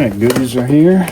Alright, goodies are here.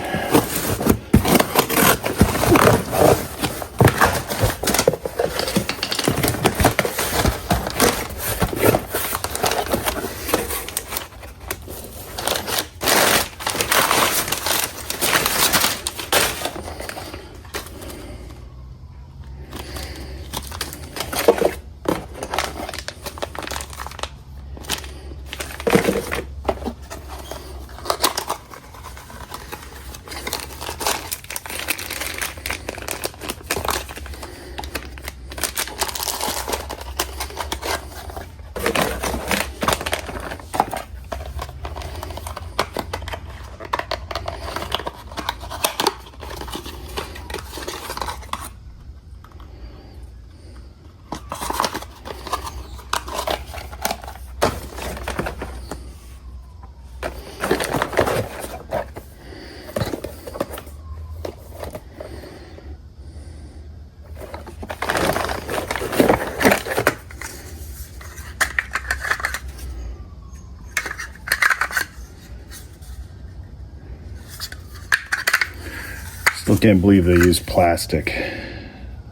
Still can't believe they use plastic.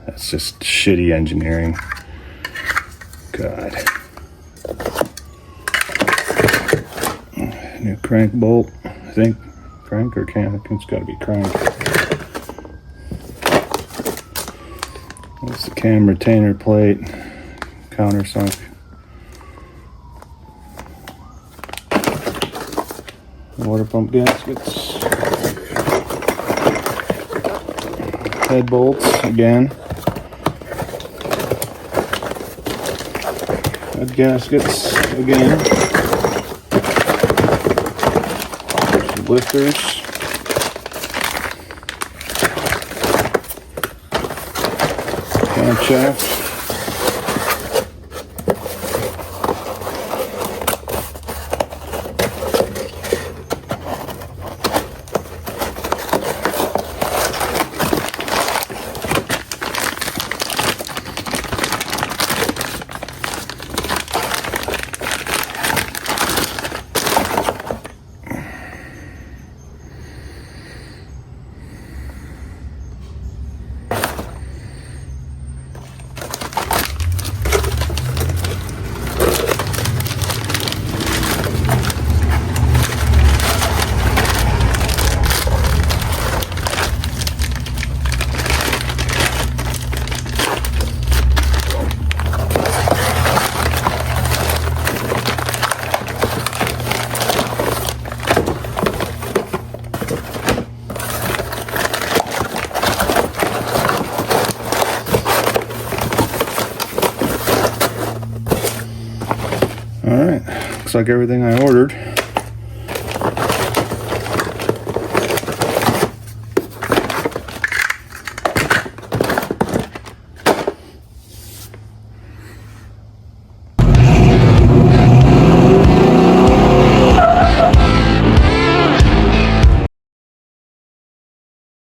That's just shitty engineering. God. New crank bolt, I think. Crank or can? I think it's gotta be crank. That's the cam retainer plate, countersunk. Water pump gaskets. Head bolts again. Head gaskets again. Some lifters. Camshaft. Alright, looks like everything I ordered.